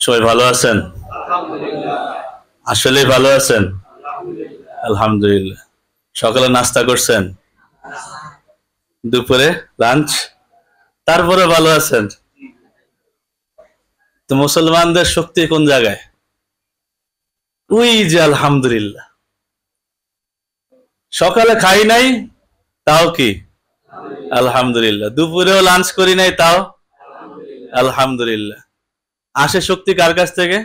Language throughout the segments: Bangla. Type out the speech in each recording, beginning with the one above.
সবাই ভালো আছেন? আসলে ভালো আছেন? আলহামদুলিল্লাহ। সকালে নাস্তা করছেন? দুপুরে লাঞ্চ? তারপরে ভালো আছেন? তো মুসলমানদের শক্তি কোন জায়গায়? ওই যে আলহামদুলিল্লাহ। সকালে খাই নাই, তাও কি আলহামদুলিল্লাহ। দুপুরেও লাঞ্চ করি নাই, তাও আলহামদুলিল্লাহ। আসে শক্তি কার কাছ থেকে?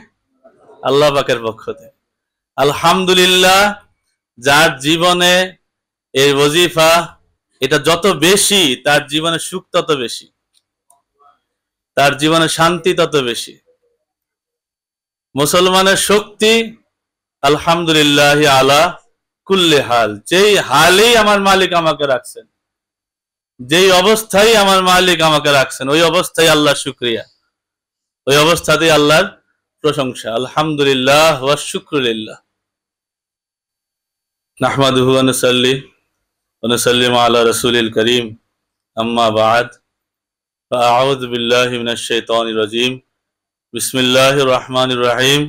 আল্লাহ পাকের পক্ষ থেকে। আলহামদুলিল্লাহ। যার জীবনে এই ওজিফা এটা যত বেশি, তার জীবনে সুখ তত বেশি, তার জীবনে শান্তি তত বেশি। মুসলমানের শক্তি আলহামদুলিল্লাহ আলা কুল্লি হাল। যেই হালেই আমার মালিক আমাকে রাখছেন, যেই অবস্থায় আমার মালিক আমাকে রাখছেন, ওই অবস্থায় আল্লাহর শুকরিয়া, ওই অবস্থাতেই আল্লাহর প্রশংসা। আলহামদুলিল্লাহ ওয়া শুকরুলিল্লাহ। নাহমাদুহু ওয়া নুসাল্লি ওয়া নুসাল্লিমু আলা রাসূলিল কারীম। আম্মা বা'দ। ফাআউযু বিল্লাহি মিনাশ শাইতানির রাজীম। বিসমিল্লাহির রহমানির রহিম।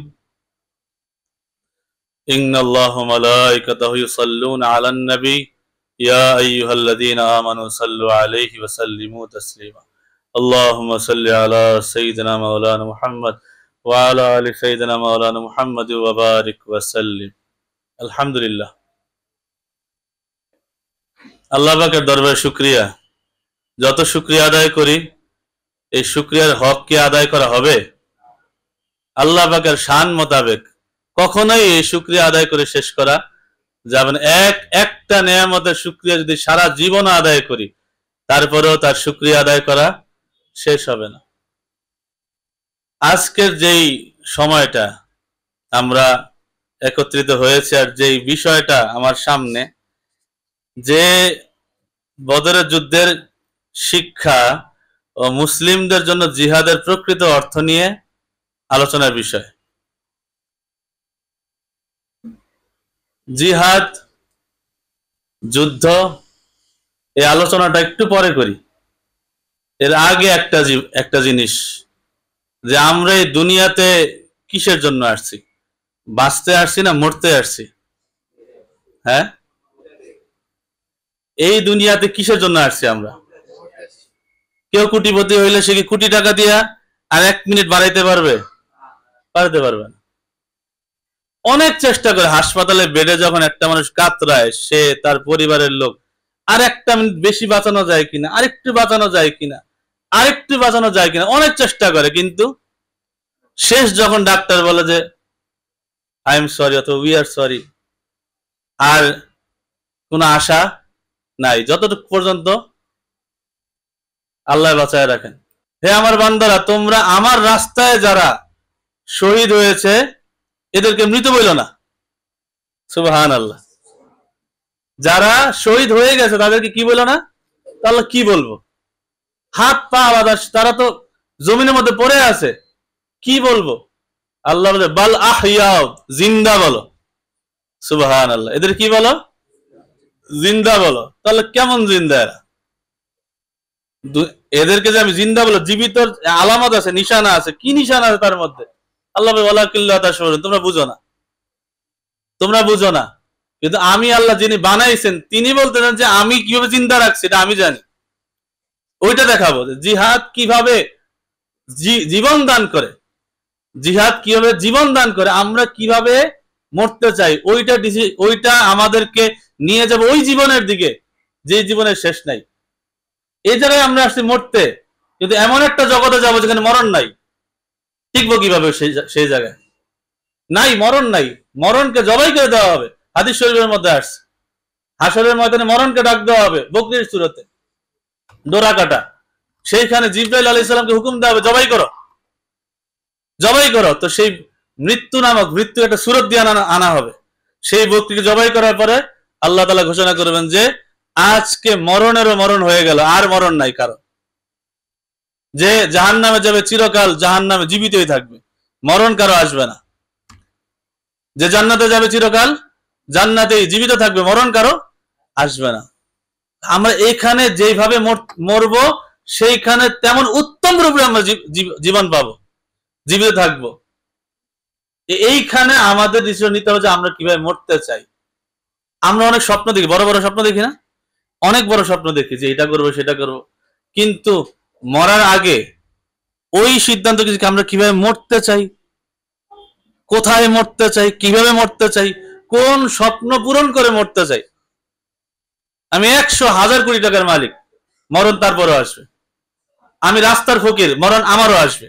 ইন্নাল্লাহা ওয়া মালাইকাতাহু ইউসাল্লুনা আলান নবী ইয়া আইয়ুহাল্লাযীনা আমানু সাল্লু আলাইহি ওয়া সাল্লিমু তাসলিমা। আল্লাহুম্মা সাল্লি আলা সাইয়্যিদিনা মাওলানা মুহাম্মদ ওয়া আলা আলি সাইয়্যিদিনা মাওলানা মুহাম্মদ ওয়া বারিক ওয়া সাল্লিম। আলহামদুলিল্লাহ। আল্লাহ পাকের দরবারে শুকরিয়া। যত শুকরিয়া আদায় করি, এই শুকরিয়ার হক কি আদায় করা হবে? আল্লাহ পাকের শান মোতাবেক কখনোই এই শুকরিয়া আদায় করে শেষ করা যাবে না। একটা নেয়ামতের শুকরিয়া যদি সারা জীবন আদায় করি, তারপরেও তার শুকরিয়া আদায় করা শেষ হবে না। আজকের যেই সময়টা আমরা একত্রিত হয়েছে, আর যেই বিষয়টা আমার সামনে, যে বদরের যুদ্ধের শিক্ষা ও মুসলিমদের জন্য জিহাদের প্রকৃত অর্থ নিয়ে আলোচনার বিষয়। জিহাদ, যুদ্ধ, এই আলোচনাটা একটু পরে করি। এর আগে একটা জিনিস, যে আমরা এই দুনিয়াতে কিসের জন্য আসছি? বাঁচতে আসছি না মরতে আসছি? হ্যাঁ, এই দুনিয়াতে কিসের জন্য আসছি আমরা? কেউ কোটিপতি হইলে সে কি কোটি টাকা দিয়া আর 1 মিনিট বাড়াইতে পারবে? পারতে পারবে না। অনেক চেষ্টা করে হাসপাতালে বেডে যখন একটা মানুষ কাতরায়, সে তার পরিবারের লোক আর 1 মিনিট বেশি বাঁচানো যায় কিনা, আরেকটু বাঁচানো যায় কিনা, আরেকটু বাঁচানো যায় কিনা, অনেক চেষ্টা করে। কিন্তু শেষ যখন ডাক্তার বলে যে আই এম সরি অথবা উই আর সরি, আর কোনো আশা নাই, যতটুকু পর্যন্ত আল্লাহ বাঁচায় রাখেন। হে আমার বান্দারা, তোমরা আমার রাস্তায় যারা শহীদ হয়েছে এদেরকে মৃত বইল না। সুবহানাল্লাহ। যারা শহীদ হয়ে গেছে তাদেরকে কি বইল না? তাহলে কি বলবো? হাত পা আলাদা, তারা তো জমিনের মধ্যে পড়ে আছে, কি বলবো? আল্লাহ বলে বাল আহইয়াও, জিন্দা বলো। সুবহানাল্লাহ। এদের কি বলো? জিন্দা বলো। তাহলে কেমন জিন্দা এরা? এদেরকে যে আমি জিন্দা বলো, জীবিত আলামত আছে, নিশানা আছে। কি নিশানা আছে তার মধ্যে? আল্লাহ ওয়ালাকিল্লাহ তাশউরুন, তোমরা বুঝো না, তোমরা বুঝো না। কিন্তু আমি আল্লাহ যিনি বানাইছেন তিনি বলতেছেন যে আমি কিভাবে জিন্দা রাখছি এটা আমি জানি। ওইটা দেখাবো যে জিহাদ কিভাবে জীবন দান করে, জিহাদ কিভাবে জীবন দান করে, আমরা কিভাবে মরতে চাই, ওইটা আমাদেরকে নিয়ে যাবে ওই জীবনের দিকে যে জীবনের শেষ নাই। এই জায়গায় আমরা আসছি মরতে, কিন্তু এমন একটা জগতে যাবো যেখানে মরণ নাই। টিকবো কিভাবে সেই জায়গায়? নাই, মরণ নাই। মরণকে জবাই করে দেওয়া হবে। হাদিস শরীফের মধ্যে আসছে হাসরের ময়দানে মরণকে ডাক দেওয়া হবে বকরীর সূরতে, ডোরা কাটা। সেইখানে জিবরাইল আলাইহিস সালামকে হুকুম দেওয়া হবে জবাই করো, জবাই করো। তো সেই মৃত্যু নামক মৃত্যু একটা সূরত দিয়ে আনা হবে। সেই বকরীকে জবাই করার পরে আল্লাহ তাআলা ঘোষণা করবেন যে আজকে মরণেরও মরণ হয়ে গেল, আর মরণ নাই কারো। যে জাহান্নামে যাবে চিরকাল জাহান্নামে জীবিতই থাকবে, মরণ কারো আসবে না। যে জান্নাতে যাবে চিরকাল জান্নাতেই জীবিত থাকবে, মরণ কারো আসবে না। আমরা এখানে যেভাবে মরবো সেইখানে তেমন উত্তম রূপে আমরা জীবন পাবো। জীবিত থাকবো। এইখানে আমাদের ডিসিশন নিতে হবে যে আমরা কিভাবে মরতে চাই। আমরা অনেক স্বপ্ন দেখি, বড় বড় স্বপ্ন দেখি না, অনেক বড় স্বপ্ন দেখি যে এটা করবো সেটা করবো, কিন্তু মরার আগে ওই সিদ্ধান্ত কি আমরা কিভাবে মরতে চাই, কোথায় মরতে চাই, কিভাবে মরতে চাই, কোন স্বপ্ন পূরণ করে মরতে চাই। আমি 100,000 কোটি টাকার মালিক, মরণ তারপরও আসবে। আমি রাস্তার ফকির, মরণ আমারও আসবে,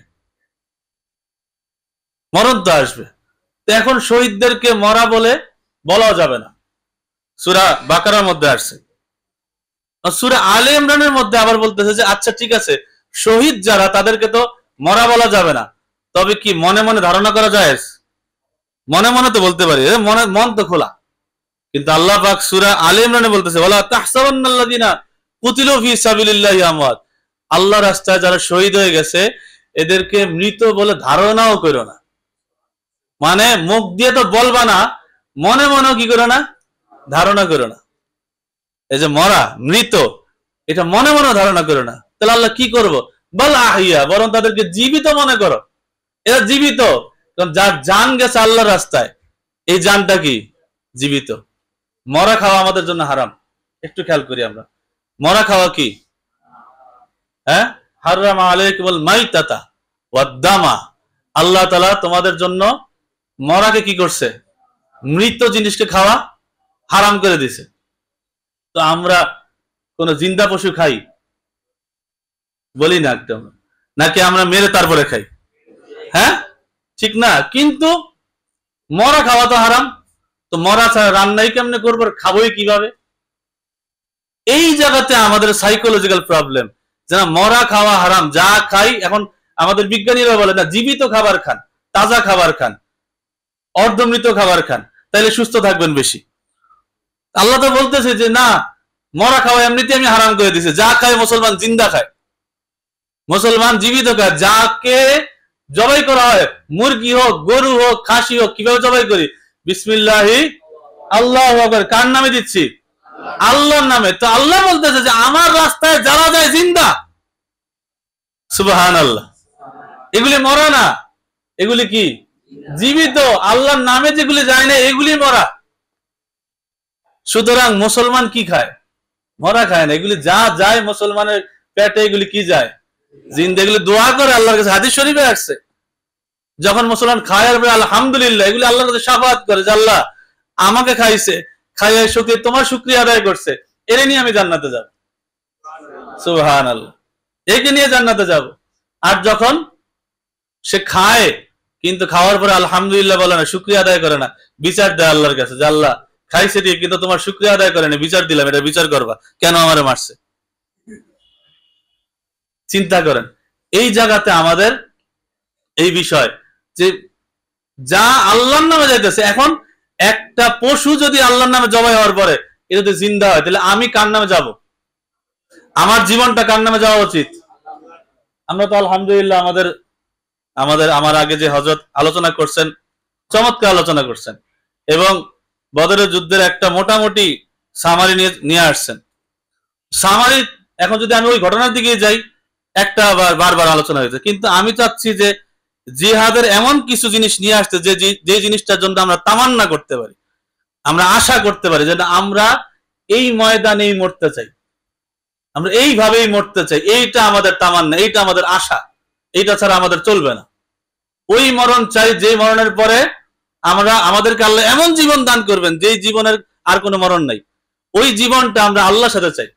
মরণ তো আসবে। এখন শহীদদেরকে মরা বলে বলা যাবে না, সূরা বাকারার মধ্যে আসছে। সূরা আলে ইমরানের মধ্যে আবার বলতেছে যে আচ্ছা ঠিক আছে, শহীদ যারা তাদেরকে তো মরা বলা যাবে না, তবে কি মনে মনে ধারণা করা যায়? মনে মনে তো বলতে পারি, মনে মন তো খোলা। কিন্তু আল্লাহ পাক সূরা আলে ইমরানে বলতেছে ওয়ালা তাহসাবান্নাল্লাযিনা কুতিলু ফি সাবিলিল্লাহি আমওয়াত, আল্লাহর রাস্তায় যারা শহীদ হয়ে গেছে এদেরকে মৃত বলে ধারণাও করো না। মানে মুখ দিয়ে তো বলবা না, মনে মনেও কি করো না, ধারণা করো না। এই যে মরা, মৃত, এটা মনে মনে ধারণা করো না। তাহলে আল্লাহ কি করবো? বল আহিয়া, বরং তাদেরকে জীবিত মনে করো। এরা জীবিত, কারণ যার জান গেছে আল্লাহর রাস্তায়, এই জানটা কি জীবিত। মরা খাওয়া আমাদের জন্য হারাম। একটু খেয়াল করি আমরা, মরা খাওয়া কি? হ্যাঁ, হারাম আলাইকুমুল মাইতাতা ওয়াদ-দামা, আল্লাহ তাআলা তোমাদের জন্য মরাকে কি করছে? মৃত জিনিসকে খাওয়া হারাম করে দিছে। তো আমরা কোন জিন্দা পশু খাই? বলি না একদম, নাকি আমরা মেরে তারপরে খাই? হ্যাঁ, ঠিক না। কিন্তু মরা খাওয়া তো হারাম, তো মরা ছাড়া রান্নাই কেমনে করবো, খাবোই কিভাবে? এই জায়গাতে আমাদের সাইকোলজিক্যাল প্রবলেম, যে মরা খাওয়া হারাম, যা খাই। এখন আমাদের বিজ্ঞানীরা বলে না, জীবিত খাবার খান, তাজা খাবার খান, অর্ধমৃত খাবার খান, তাইলে সুস্থ থাকবেন বেশি। আল্লাহ তো বলতেছে যে না, মরা খাওয়া এমনিতে আমি হারাম করে দিছি। যা খায় মুসলমান জিন্দা খায়, মুসলমান জীবিত খায়। যাকে জবাই করা হয়, মুরগি হোক, গরু হোক, খাসি হোক, কিভাবে জবাই করি? বিসমিল্লাহি আল্লাহু আকবার। কার নামে দিচ্ছি? আল্লাহর নামে। তো আল্লাহ বলতেছে যে আমার রাস্তায় যারা যায় জিন্দা, সুবহানাল্লাহ, এগুলি মরা না, এগুলি কি? জীবিত। আল্লাহর নামে যেগুলি যায় না এগুলি মরা। সুতরাং মুসলমান কি খায়? মরা খায় না। এগুলি যা যায় মুসলমানের পেটে, এগুলি কি যায়? জিন্দা। এগুলি দোয়া করে আল্লাহর কাছে, হাদিস শরীফে আসছে। যখন মুসলমান খায় আর আলহামদুলিল্লাহ, এগুলি আল্লাহর কাছে শাফাআত করে যে আল্লাহ আমাকে খাইছে, খাইয়ে শুকরিয়া, তোমার শুকরিয়া আদায় করছে, এর নিয়ে আমি জান্নাতে যাব। সুবহানাল্লাহ, একে নিয়ে জান্নাতে যাব। আর যখন সে খায় কিন্তু খাওয়ার পরে আলহামদুলিল্লাহ বলে না, শুকরিয়া আদায় করে না, বিচার দেয় আল্লাহর কাছে যে আল্লাহ খাইছে দিয়ে কিন্তু তোমার শুকরিয়া আদায় করে না, বিচার দিলাম, এটা বিচার করবা, কেন আমারে মারছে? চিন্তা করেন। এই জায়গাতে আমাদের এই বিষয় যে যা আল্লাহর নামে যাইতেছে। এখন একটা পশু যদি আল্লাহর নামে জবাই হওয়ার পরে এ যদি জিন্দা হয়, তাহলে আমি কার নামে যাব? আমার জীবনটা কার নামে যাওয়া উচিত? আমরা তো আলহামদুলিল্লাহ আমার আগে যে হযরত আলোচনা করছেন, চমৎকার আলোচনা করছেন, এবং বদরের যুদ্ধের একটা মোটামুটি সামারি নিয়ে আসছেন। সামারি, এখন যদি আমি ওই ঘটনার দিকে যাই, একটা বারবার আলোচনা হয়েছে, কিন্তু আমি চাচ্ছি যে জিহাদের এমন কিছু জিনিস নিয়ে আসতে যে জিনিসটার জন্য আমরা তামান্না করতে পারি, আমরা আশা করতে পারি যে আমরা এই ময়দানেই মরতে চাই, আমরা এইভাবেই মরতে চাই, এইটা আমাদের তামান্না, এইটা আমাদের আশা, এইটা ছাড়া আমাদের চলবে না। ওই মরণ চাই যে মরণের পরে আমাদেরকে আল্লাহ এমন জীবন দান করবেন যেই জীবনের আর কোনো মরণ নাই। ওই জীবনটা আমরা আল্লাহর সাথে চাই,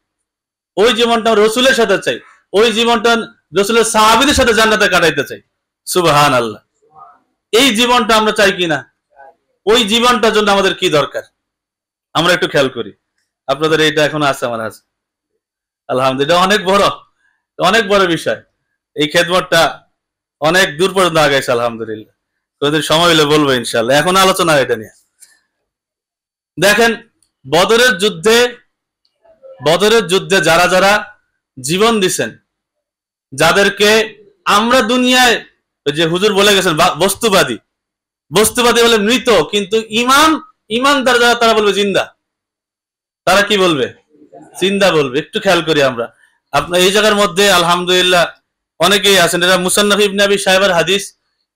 ওই জীবনটা রসুলের সাথে চাই, ওই জীবনটা রসুলের সাহাবীদের সাথে জান্নাতে কাটাইতে চাই। সুবহানাল্লাহ, এই জীবনটা আমরা চাই কিনা? ওই জীবনটার জন্য আমাদের কি দরকার আমরা একটু খেয়াল করি। আপনাদের এইটা এখন আছে, আমার আছে, আলহামদুলিল্লাহ, অনেক বড় বিষয়। এই খেদমতটা অনেক দূর পর্যন্ত আগাইছে আলহামদুলিল্লাহ। কোনদিন সময় হলে বলবো ইনশাআল্লাহ। এখন আলোচনা এটা নিয়ে। দেখেন, বদরের যুদ্ধে যারা যারা জীবন দিছেন, যাদেরকে আমরা দুনিয়ায় যে হুজুর বলে গেছেন বস্তুবাদী বলে মৃত, কিন্তু ইমানদার যারা, তারা বলবে জিন্দা। তারা কি বলবে? জিন্দা বলবে। একটু খেয়াল করি আমরা। আপনার এই জায়গার মধ্যে আলহামদুলিল্লাহ অনেকেই আছেন, এরা মুসান্নাফ ইবনে আবি শাইবার হাদিস,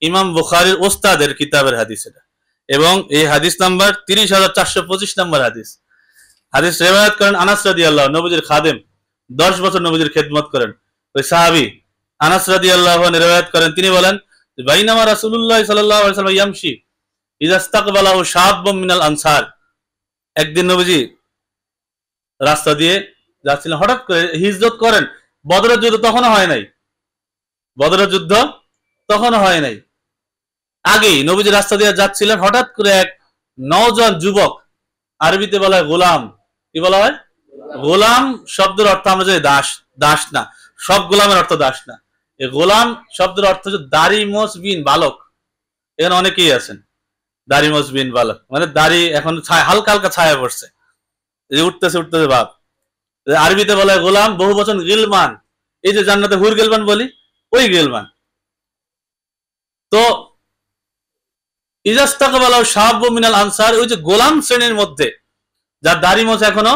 ইমাম বুখারীর ওস্তাদের কিতাবের হাদিস এটা, এবং এই হাদিস নাম্বার 30,425 নম্বর হাদিস। হাদিস রিওয়ায়াত করেন আনাস রাদিয়াল্লাহু আনহু, নবীজির খাদেম, 10 বছর নবীজির খেদমত করেন ওই সাহাবী আনাস রাদিয়াল্লাহু আনহু রিওয়ায়াত করেন, তিনি বলেন বাইনামা রাসূলুল্লাহ সাল্লাল্লাহু আলাইহি ওয়াসাল্লাম ইয়ামশি ইযা ইসতাকবালাহু শাআবুম মিনাল আনসার। একদিন নবীজি রাস্তা দিয়ে যাচ্ছিলেন, হঠাৎ করে হিজরত করেন, বদরের যুদ্ধ তখনও হয় নাই, বদরের যুদ্ধ তখনও হয় নাই, আগেই নবীজি রাস্তা দিয়ে যাচ্ছিলেন, হঠাৎ করে এক নওজোয়ান যুবক, আরবিতে বলা হয় গোলাম, কি বলা হয়? গোলাম শব্দের অর্থ আমরা জানি দাস, দাস না, সব গোলামের অর্থ দাস না। এই গোলাম শব্দের অর্থ হচ্ছে দাড়ি মোছবিন বালক। এখানে অনেকেই আছেন দাড়ি মোছবিন বালক, মানে দাড়ি এখন হালকা হালকা ছায়া পড়ছে, উঠতেছে উঠতেছে ভাব। আরবিতে বলা হয় গোলাম, বহু বচন গিলমান, এই যে জান্নাতে হুর গিলমান বলি, ওই গিলমান। তো ইজাস্তাকবালাহু শাআবুম মিনাল আনসার, ওই যে গোলাম শ্রেণীর মধ্যে যার দাড়ি মোছ এখনো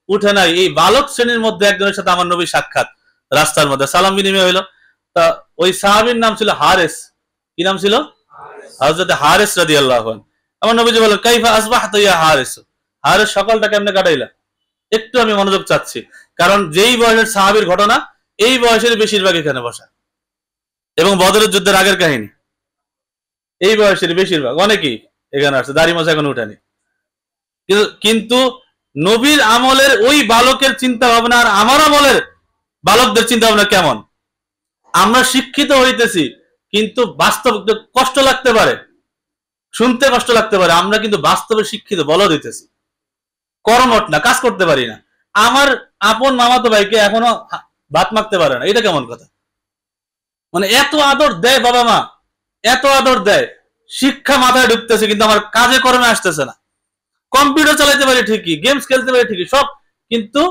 উঠে নাই, এই বালক শ্রেণীর মধ্যে একজনের সাথে আমার নবী সাক্ষাৎ, রাস্তার মধ্যে সালাম বিনিময় হইল। তা ওই সাহাবীর নাম ছিল হারেস। কি নাম ছিল? হযরত হারেস রাদিয়াল্লাহু আনহু। আমার নবীজি বলেন কাইফা আসবাহতা ইয়া হারেস, হারেস সকালটা কেমনে কাটাইলা? একটু আমি মনোযোগ চাচ্ছি, কারণ যেই বয়সের সাহাবীর ঘটনা, এই বয়সের বেশিরভাগ এখানে বসা, এবং বদরের যুদ্ধের আগের কাহিনী, এই বয়সের বেশিরভাগ, অনেকেই এখানে আসছে, দাড়ি মোছা এখন উঠানি। কিন্তু নবীর আমলের ওই বালকের চিন্তা ভাবনা আর আমার আমলের বালকদের চিন্তা ভাবনা কেমন? আমরা শিক্ষিত হইতেছি, কিন্তু বাস্তব কষ্ট লাগতে পারে, শুনতে কষ্ট লাগতে পারে, আমরা কিন্তু বাস্তবে শিক্ষিত বলদ হইতেছি, কর্মঠ না, কাজ করতে পারি না। আমার আপন মামাতো ভাইকে এখনো ভাত মাখতে পারে না, এটা কেমন কথা? মানে এত আদর দেয় বাবা মা, এত আদর দেয়, শিক্ষা মাথায় ঢুকতেছে, কিন্তু আমার কাজে কর্মে আসতেছে না। কম্পিউটার চালাইতে পারি ঠিকই, গেমস খেলতে পারি ঠিকই সব, কিন্তু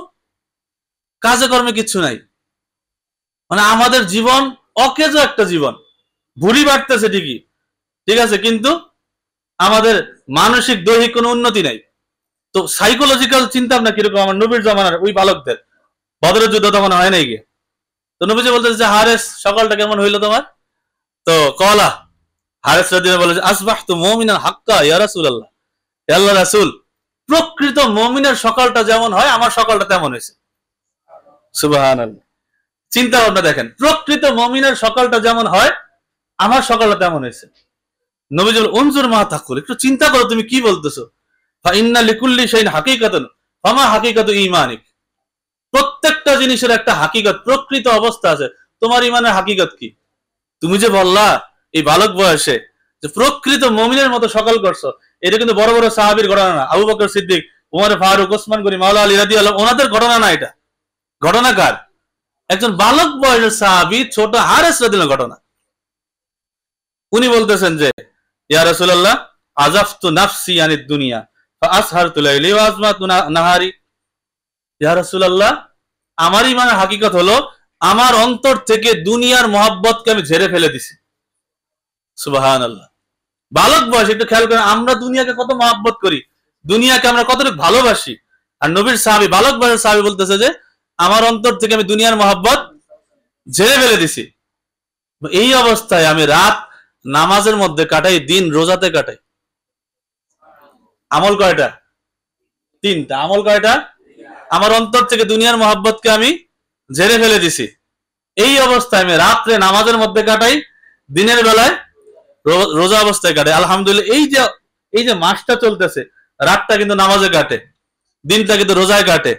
কাজে কর্মে কিচ্ছু নাই। মানে আমাদের জীবন অকেজো একটা জীবন, ভুঁড়ি বাড়তেছে ঠিকই, ঠিক আছে, কিন্তু আমাদের মানসিক দৈহিক কোনো উন্নতি নাই। তো সাইকোলজিক্যাল চিন্তা ভাবনা কিরকম আমার নবীর জামানার ওই বালকদের, বদরের যুদ্ধ তখন হয় নাই গিয়ে। তো নবীজি বলতেছে যে হারেস সকালটা কেমন হইলো তোমার? তো কলা হারেস রাদিয়াল্লাহু বলে আসবাহতু মুমিনান হাক্কা ইয়া রাসূলুল্লাহ, হে আল্লাহর রাসূল, প্রকৃত মুমিনের সকালটা যেমন হয় আমার সকালটা তেমন হয়েছে। সুবহানাল্লাহ, চিন্তা ভাবনা দেখেন, প্রকৃত মুমিনের সকালটা যেমন হয় আমার সকালটা তেমন হয়েছে। নবীজি বলেন উনজুর মা তাকুল, একটু চিন্তা করো তুমি কি বলতেছো। ফা ইন্না লিকুল্লি শাইইন হাকিকাতুন ফামা হাকিকাতু ঈমানিক, প্রত্যেকটা জিনিসের একটা হাকিকত, প্রকৃত অবস্থা আছে। তোমার ইমানের হাকিকত কি? তুমি যে বললা এই বালক বয়সে যে প্রকৃত মুমিনের মতো সকাল করছো, এটা কিন্তু বড় বড় সাহাবীর ঘটনা না, আবু বকর সিদ্দিক, উমর ফারুক, ওসমান গনি, মাওলা আলী রাদিয়াল্লাহু ওনাদের ঘটনা না, এটা ঘটনা কার? একজন বালক বয়সের সাহাবী ছোট হারেস রাদিয়াল্লাহু ঘটনা। উনি বলতেছেন যে ইয়া রাসূলুল্লাহ আযাফতু নাফসি আনিদ দুনিয়া ফাআসহারতু লাইলি ওয়া আজমাতু নাহারি। ইয়া রাসূলুল্লাহ, আমার ইমানের হাকিকত হলো আমার অন্তর থেকে দুনিয়ার মহব্বতকে আমি ঝেড়ে ফেলে দিছি। সুবহানাল্লাহ, বালক বয়স, একটু খেয়াল করেন, আমরা দুনিয়াকে কত মহব্বত করি, দুনিয়াকে আমরা কতটুকু ভালোবাসি, আর নবীর সাহাবী, বালক বয়সের সাহাবী বলতেছে যে আমার অন্তর থেকে আমি দুনিয়ার মহব্বত ঝেড়ে ফেলে দিছি। এই অবস্থায় আমি রাত নামাজের মধ্যে কাটাই, দিন রোজাতে কাটাই। আমল কয়টা? 3টা। আমল কয়টা? আমার অন্তর থেকে দুনিয়ার মহব্বতকে আমি ঝেড়ে ফেলে দিছি। এই অবস্থায় আমি রাত্রে নামাজের মধ্যে কাটাই, দিনের বেলায় রোজা অবস্থায় কাটে। আলহামদুলিল্লাহ, এই যে মাসটা চলতেছে, রাতটা কিন্তু নামাজে কাটে, দিনটা কিন্তু রোজায় কাটে,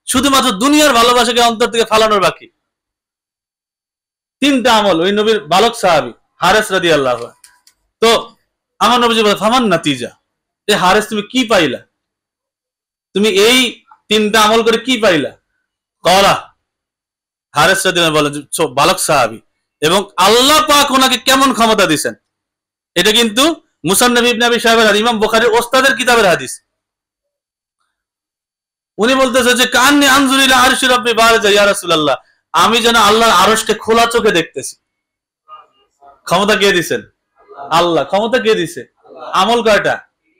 শুধুমাত্র দুনিয়ার ভালোবাসাকে অন্তর থেকে ফালানোর বাকি। 3টা আমল ওই নবীর বালক সাহাবী হারেস রাদিয়াল্লাহু আনহু। তো আমার নবীজি বলে ফামান নাতিজা, এ হারেস তুমি কি পাইলা, তুমি এই 3টা আমল করে কি পাইলা? কলা হারেস রাদিয়াল্লাহু বলেন বালক সাহাবী, এবং আল্লাহ পাক ওনাকে কেমন ক্ষমতা দিয়েছেন, এটা কিন্তু মুসান্নাফ ইবনে আবি শাইবার আর ইমাম বুখারীর ওস্তাদের কিতাবের হাদিস। উনি বলতেছে যে কান্নি আনজুর ইলা আরশি রাব্বি বারাজা ইয়া রাসূলুল্লাহ, আমি যেন আল্লাহর আরশকে খোলা চোখে দেখতেছি। ক্ষমতা কে দিবেন? আল্লাহ। ক্ষমতা কে দিছে? আমল কয়টা?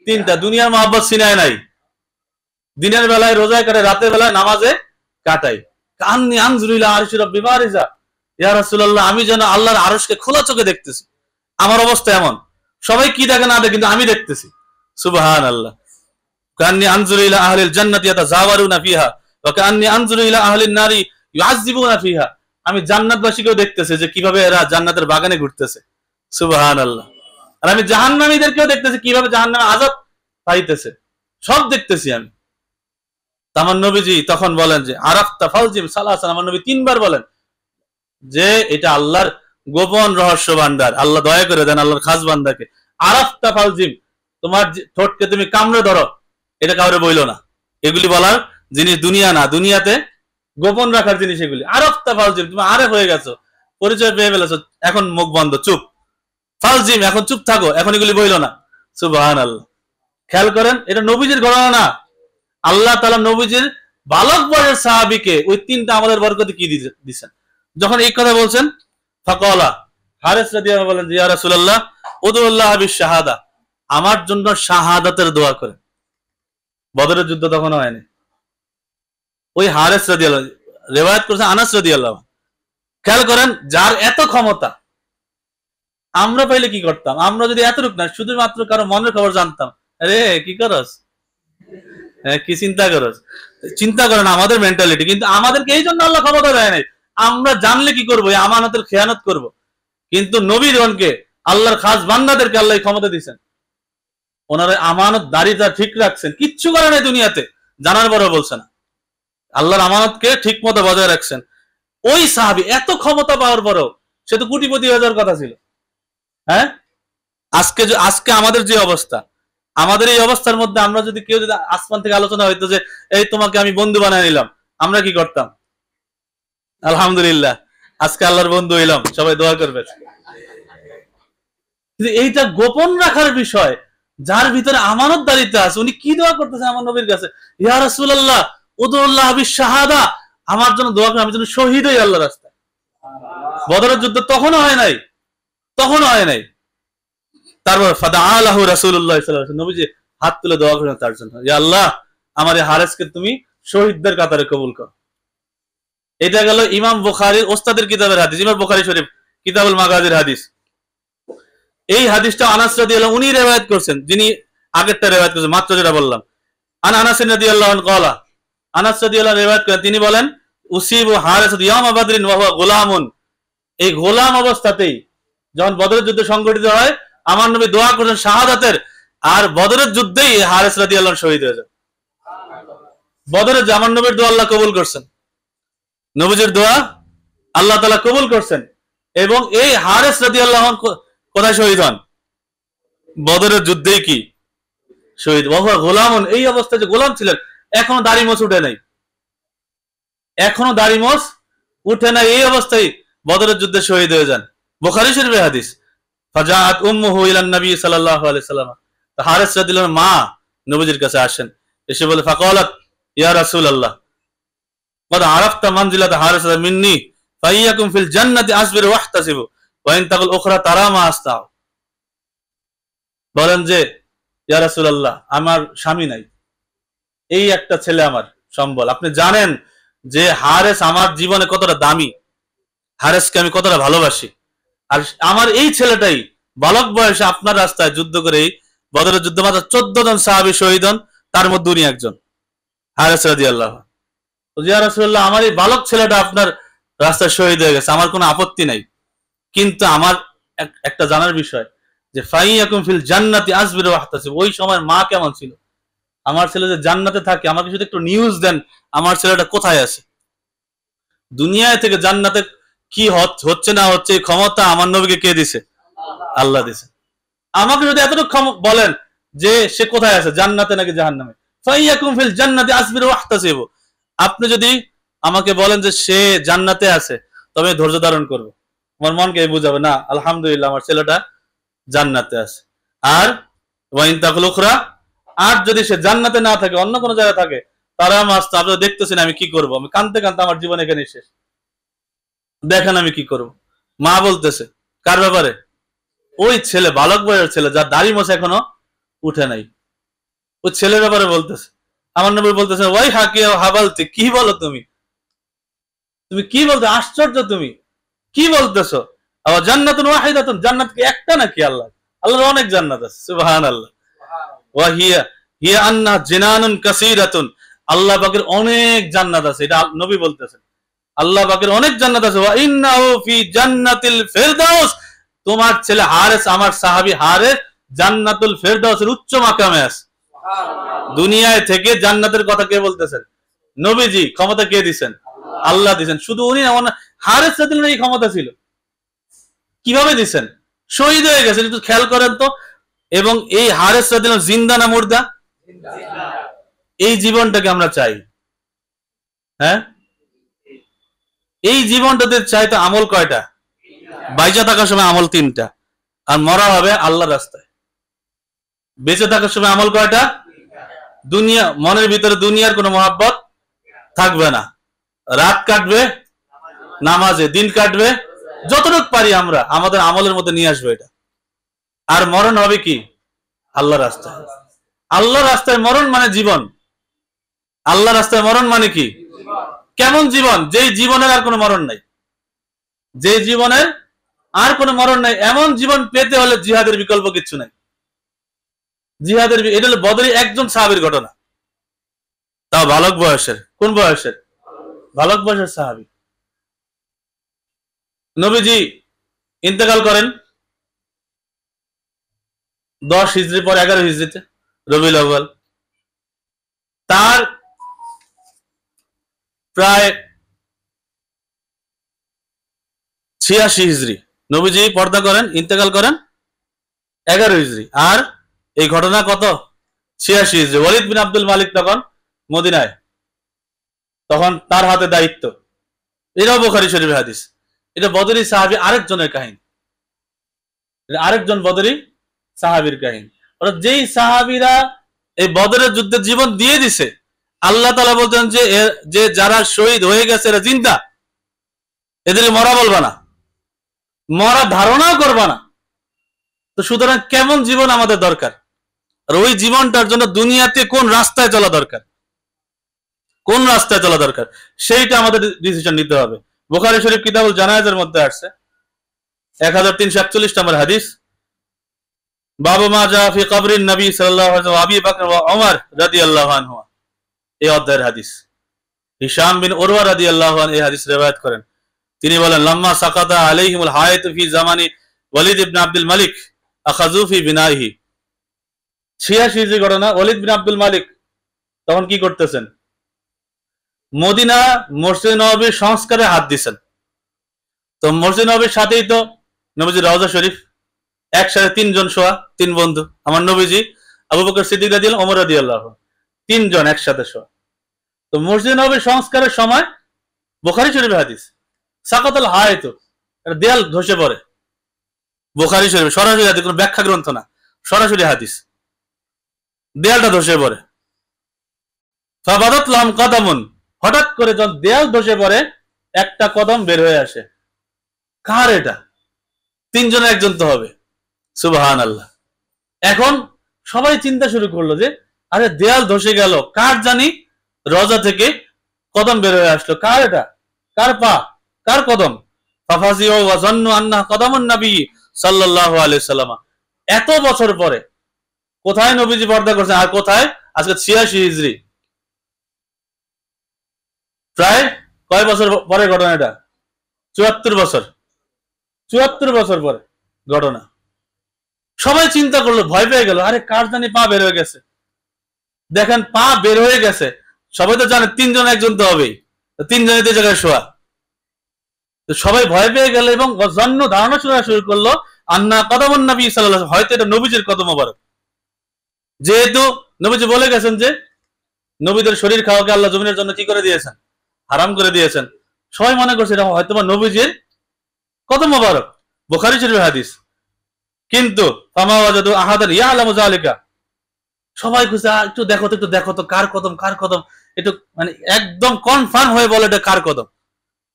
3টা। দুনিয়ার মহব্বত সিনায় নাই, দিনের বেলায় রোজায় কাটাই, রাতের বেলায় নামাজে কাটাই। কান্নি আনজুর ইলা আরশি রাব্বি বারাজা ইয়া রাসূলুল্লাহ, আমি যেন আল্লাহর আরশকে খোলা চোখে দেখতেছি। আমার অবস্থা এমন, সবাই কি দেখে না দেখে, কিন্তু আমি দেখতেছি। সুবহানাল্লাহ। কান্নি আনজুরু ইলা আহলিল জান্নাতি ইয়াতাজাওয়ারুনা ফিহা ওয়া কান্নি আনজুরু ইলা আহলিন নারি ইউআযযিবুনা ফিহা। আমি জান্নাতবাসীকেও দেখতেছি যে কিভাবে এরা জান্নাতের বাগানে ঘুরতেছে। সুবহানাল্লাহ। আর আমি জাহান্নামীদেরকেও দেখতেছি কিভাবে জাহান্নামে আযাব পাইতেছে। সব দেখতেছি আমি। আমার নবীজি তখন বলেন যে আরাফতা ফালজিম সালাসান, আমার নবী 3 বার বলেন যে এটা আল্লাহর গোপন রহস্য ভান্ডার, আল্লাহ দয়া করে দেন আল্লাহর খাস বান্দাকে। আরাফতা ফালজিম, তোমার ঠোঁটকে তুমি কামড়ে ধরো, এটা কাউরে বইলো না। এগুলি বলার জিনিস দুনিয়া না, দুনিয়াতে গোপন রাখার জিনিস এগুলি। আরাফতা ফালজিম, তুমি আরেফ হয়ে গেছো, পরিচয় পেয়ে ফেলেছো, এখন মুখ বন্ধ, চুপ। ফালজিম, এখন চুপ থাকো, এখন এগুলি বইলো না। সুবহানাল্লাহ। খেয়াল করেন, এটা নবীজির ঘটনা না, আল্লাহ তাআলা নবীজির বালক বয়সের সাহাবীকে ওই 3টা আমাদের বরকতে কি দিয়েছেন। যখন এই কথা বলছেন, ফাকালা হারিস রাদিয়াল্লাহু বলেন, ইয়া রাসূলুল্লাহ উদুল্লাহ বিশ শাহাদা, আমার জন্য শাহাদাতের দোয়া করেন। বদরের যুদ্ধ তখন হয়নি। ওই হারিস রাদিয়াল্লাহু, রিওয়ায়াত করেছেন আনাস রাদিয়াল্লাহু। খেয়াল করেন, যার এত ক্ষমতা, আমরা পাইলে কি করতাম? আমরা যদি এতটুকু না, শুধুমাত্র কারো মনের খবর জানতাম, আরে কি করস, কি চিন্তা করস, চিন্তা করেন আমাদের মেন্টালিটি। কিন্তু আমাদেরকে এই জন্য আল্লাহ ক্ষমতা দেয় নাই, আমরা জানলে কি করবো, এই আমানতের খেয়ানত করব। কিন্তু নবীগণকে, আল্লাহর খাস বান্দাদেরকে আল্লাহ ক্ষমতা দিয়েছেন, ওনারা আমানত দাঁড়িয়ে ঠিক রাখছেন, কিচ্ছু করে নাই দুনিয়াতে, জানার পরে বলছে না, আল্লাহর আমানতকে ঠিক মতো বজায় রাখছেন। ওই সাহাবী এত ক্ষমতা পাওয়ার পরেও সে তো কোটিপতি হয়ে যাওয়ার কথা ছিল। হ্যাঁ, আজকে আমাদের যে অবস্থা, আমাদের এই অবস্থার মধ্যে আমরা যদি কেউ যদি আসমান থেকে আলোচনা হইতো যে এই তোমাকে আমি বন্ধু বানায় নিলাম, আমরা কি করতাম? আলহামদুলিল্লাহ, আজকে আল্লাহর বন্ধু হইলাম, সবাই দোয়া করবে। এইটা গোপন রাখার বিষয়, যার ভিতরে আমানতদারিতা আছে, উনি কি দোয়া করতেছেন আমার নবীর কাছে, ইয়া রাসূলুল্লাহ উদুল্লাহ বিশ শাহাদা, আমার জন্য দোয়া করেন, আমি যেন শহীদ হই আল্লাহর রাস্তায়। বদরের যুদ্ধ তখনও হয় নাই, তখনও হয় নাই। তারপর ফাদাআলাহু রাসূলুল্লাহ সাল্লাল্লাহু আলাইহি ওয়াসাল্লাম, নবীজি হাত তুলে দোয়া করেন তার জন্য, ইয়া আল্লাহ আমার এই হারেসকে তুমি শহীদদের কাতারে কবুল করো। এটা গেল ইমাম বুখারীর ওস্তাদের কিতাবের হাদিস, ইমাম বুখারী শরীফ কিতাবুল মাগাজির হাদিস। এই হাদিসটা আনাস রাদিয়াল্লাহু উনি রিওয়ায়াত করেছেন, যিনি আগেরটা রিওয়ায়াত করেছেন, মাত্র যেটা বললাম। আনাস রাদিয়াল্লাহু আনহু ক্বালা, আনাস রাদিয়াল্লাহু রিওয়ায়াত করেন, তিনি বলেন উসিবু হারিসু ইয়াউমা বাদরিন ওয়া হুয়া গোলামুন, এই গোলাম অবস্থাতেই যখন বদরের যুদ্ধ সংগঠিত হয়, আমার নবী দোয়া করেছেন শাহাদাতের, আর বদরের যুদ্ধেই হারিস রাদিয়াল্লাহু আনহু শহীদ হয়ে যায়। বদরের আমার নবীর দোয়া আল্লাহ কবুল করছেন, নবীজির দোয়া আল্লাহ তাআলা কবুল করছেন। এবং এই হারিস রাদিয়াল্লাহু আনহু কোথায় শহীদ হন? বদরের যুদ্ধেই কি শহীদ। ওয়া হুয়া গোলামুন, এই অবস্থায় যে গোলাম ছিলেন, এখনো দাড়ি মোছ উঠে নাই, এখনো দাড়ি মোছ উঠে নাই, এই অবস্থায় বদরের যুদ্ধে শহীদ হয়ে যান। বুখারী শরীফের হাদিস। ফাজাআত উম্মুহু ইলান নবী সাল্লাল্লাহু আলাইহি ওয়াসাল্লাম, হারিস রাদিয়াল্লাহু মা নবীজির কাছে আসেন, এসে বলে ফাকালাত ইয়া রাসূলুল্লাহ قد عرفت منزلة حارثة مني فإياكم في الجنة أصبر واحتسب وإن تقل أخرى ترى ما أصنع। বলেন যে ইয়া রাসূলুল্লাহ আমার স্বামী নাই, এই একটা ছেলে আমার সম্বল, আপনি জানেন যে হারেস আমার জীবনে কতটা দামি, হারেসকে আমি কতটা ভালোবাসি, আর আমার এই ছেলেটাই বালক বয়সে আপনার রাস্তায় যুদ্ধ করে বদরের যুদ্ধ মাত্র 14 জন সাহাবী শহীদ হন, তার মধ্যে উনি একজন, হারিস রাদিয়াল্লাহু। ইয়া রাসূলুল্লাহ আমার এই বালক ছেলেটা আপনার রাস্তায় শহীদ হয়ে গেছে, আমার কোনো আপত্তি নাই, কিন্তু আমার একটা জানার বিষয় যে ফাইয়াকুম ফিল জান্নাতি আসবিরু ওয়াহতাসিব, ওই সময় মা কেমন ছিল, আমার ছেলে যে জান্নাতে থাকে, আমাকে শুধু একটু নিউজ দেন, আমার ছেলেটা কোথায় আছে। দুনিয়ায় থেকে জান্নাতে কি হচ্ছে না হচ্ছে এই ক্ষমতা আমার নবীকে কে দিছে? আল্লাহ দিছে। আমাকে যদি এতটুকু বলেন যে সে কোথায় আছে, জান্নাতে নাকি জাহান্নামে, ফাইয়াকুম ফিল জান্নাতি আসবিরু ওয়াহতাসিব, আপনি যদি আমাকে বলেন যে সে জান্নাতে আছে, তবে ধৈর্য ধারণ করব, আমার মনকে বুঝাবে না আলহামদুলিল্লাহ আমার ছেলেটা জান্নাতে আছে। আর ওয়াইন তাকুল উখরা, আর যদি সে জান্নাতে না থাকে, অন্য কোনো জায়গায় থাকে, তারা মাস্ত আপনারা দেখতেছেন আমি কি করব, আমি কাঁদতে কাঁদতে আমার জীবন এখানে শেষ, দেখেন আমি কি করব। মা বলতেছে কার ব্যাপারে? ওই ছেলে, বালক বয়সের ছেলে, যার দাড়ি মোছা এখনো উঠে নাই, ওই ছেলের ব্যাপারে বলতেছে। আমার নবী বলতেছে ওয়াই হাকিয়া হাবালতি, কি বলো তুমি, তুমি কি বলতে, আশ্চর্য, তুমি কি বলতেছো? আবার জান্নাতুন ওয়াহিদাতুন, জান্নাত কি একটা নাকি? আল্লাহর অনেক জান্নাত আছে, সুবহানাল্লাহ। ওয়া হিয়া হিয়া আন্না জিনানুন কাসীরাতুন, আল্লাহ পাকের অনেক জান্নাত আছে, এটা নবী বলতেছেন। আল্লাহ পাকের অনেক জান্নাত আছে। ওয়া ইন্নাহু ফি জান্নাতিল ফিরদাউস, তোমার ছেলে হারেস, আমার সাহাবী হারেস জান্নাতুল ফিরদাউসের উচ্চ মাকামে আছে। দুনিয়ায় থেকে জান্নাতের কথা কে বলতেছেন? নবীজি। ক্ষমতা কে দিবেন? আল্লাহ দিবেন। শুধু উনি না, হারেস রাদিয়াল্লাহু এই ক্ষমতা ছিল। কিভাবে দিবেন? শহীদ হয়ে গেছেন, একটু খেয়াল করেন তো। এবং এই হারেস রাদিয়াল্লাহু জিন্দা না মুর্দা? এই জীবনটাকে আমরা চাই, হ্যাঁ? এই জীবনটাতে চাই তো আমল কয়টা? বাইচা থাকার সময় আমল 3টা, আর মরা হবে আল্লাহর রাস্তায়। বেঁচে থাকার সময় আমল কয়টা? দুনিয়া, মনের ভিতরে দুনিয়ার কোনো মহাব্বত থাকবে না। রাত কাটবে নামাজে, দিন কাটবে যতটুকু পারি আমরা আমাদের আমলের মধ্যে নিয়ে আসবো এটা। আর মরণ হবে কি? আল্লাহর রাস্তায়। আল্লাহর রাস্তায় মরণ মানে জীবন। আল্লাহর রাস্তায় মরণ মানে কি? কেমন জীবন? যেই জীবনের আর কোনো মরণ নাই, যে জীবনের আর কোনো মরণ নাই, এমন জীবন পেতে হলে জিহাদের বিকল্প কিচ্ছু নাই। জিহাদের, এটা হলো বদরে একজন সাহাবীর ঘটনা, তাও বালক বয়সের। কোন বয়সের? বালক বয়সের সাহাবী। নবীজি ইন্তেকাল করেন 10 হিজরি পর 11 হিজরিতে, রবিউল আউয়াল। তার প্রায় 86 হিজরি নবীজি পর্দা করেন, ইন্তেকাল করেন 11 হিজরি। আর এই ঘটনা কত? 86 হিজরি। ওয়ালিদ বিন আব্দুল মালিক তখন মদিনায়, তখন তার হাতে দায়িত্ব। এটাও বুখারী শরীফের হাদিস। এটা বদরি সাহাবী আরেকজনের কাহিনী, আরেকজন বদরি সাহাবীর কাহিনী। অর্থাৎ যেই সাহাবীরা এই বদরের যুদ্ধে জীবন দিয়ে দিছে, আল্লাহ তাআলা বলতেন যে যারা শহীদ হয়ে গেছে এরা জিন্দা, এদের মরা বলবা না, মরা ধারণাও করবা না। তো সুতরাং কেমন জীবন আমাদের দরকার, আর ওই জীবনটার জন্য দুনিয়াতে কোন রাস্তায় চলা দরকার, কোন রাস্তায় চলা দরকার, সেইটা আমাদের ডিসিশন নিতে হবে। বুখারী শরীফ কিতাবুল জানায়েজের মধ্যে আসছে 1341 নম্বর হাদিস, বাবু মা জা ফি কবরিন নবী সাল্লাল্লাহু আলাইহি ওয়া আবি বকর ওয়া ওমর রাদিয়াল্লাহু আনহু, এই অধ্যায়ের হাদিস। হিশাম বিন উরওয়া রাদিয়াল্লাহু আনহু এই হাদিস riwayat করেন। তিনি বলেন, লাম্মা সাকাতা আলাইহিমুল হায়াত ফি জামানি ওয়ালিদ ইবনে আব্দুল মালিক আখাযু ফি বিনাইহি। 86 হিজরি ঘটনা। ওয়ালিদ বিন আব্দুল মালিক তখন কি করতেছেন? মদিনা মসজিদ নববীর সংস্কারে হাত দিছেন। তো মসজিদ নববীর সাথেই তো নবীজির রওজা শরীফ, একসাথে 3 জন শোয়া, 3 বন্ধু, আমার নবীজি, আবু বকর সিদ্দিক রাদিয়াল্লাহু, ওমর রাদিয়াল্লাহু, 3 জন একসাথে শোয়া। তো মসজিদ নববীর সংস্কারের সময়, বুখারী শরীফের হাদিস, সাকাতাল হায়াতু, এটা দেয়াল ধসে পড়ে। বুখারী শরীফ সরাসরি হাদিস, কোনো ব্যাখ্যা গ্রন্থ না, সরাসরি হাদিস। দেয়ালটা ধসে পড়ে। ফাবাদাত লাম কদমুন, হঠাৎ করে যখন দেয়াল ধসে পড়ে একটা কদম বের হয়ে আসে। কার এটা? 3 জনের একজন তো হবে, সুবহানাল্লাহ। এখন সবাই চিন্তা শুরু করলো যে আরে দেয়াল ধসে গেল, কার জানি রওজা থেকে কদম বের হয়ে আসলো, কার এটা? কার পা? কার কদম? ফাফাজিউ ওয়া যান্নু আন্না কদমুন নবী সাল্লাল্লাহু আলাইহি সাল্লাম। এত বছর পরে কোথায় নবীজি পর্দা করছেন, আর কোথায় আজকে 86 হিজরি, প্রায় কয় বছর পরে ঘটনা এটা? 74 বছর, 74 বছর পরে ঘটনা। সবাই চিন্তা করলো, ভয় পেয়ে গেল, আরে কার জানি পা বের হয়ে গেছে। দেখেন পা বের হয়ে গেছে, সবাই তো জানে 3 জন একজন তো হবেই, 3 জনের জায়গায় শোয়া। তো সবাই ভয় পেয়ে গেল এবং জন্য ধারণা শুরু করলো আন্না কদমুন নবী সাল্লাল্লাহু আলাইহি ওয়াসাল্লাম, হয়তো এটা নবীজির কদম মোবারক। যেহেতু নবীজি বলে গেছেন যে নবীদের শরীর খাওয়াকে আল্লাহ জমিনের জন্য কি করে দিয়েছেন? হারাম করে দিয়েছেন। সবাই মনে করছে এটা হয়তো বা নবীজির কদম মোবারক, বুখারী শরীফের হাদিস। কিন্তু ফামা ওয়াজাদু আহাদান ইয়ালামু যালিকা, সবাই খুঁজে একটু দেখো তো, একটু দেখো তো কার কদম, কার কদম, একটু মানে একদম কনফার্ম হয়ে বলে এটা কার কদম।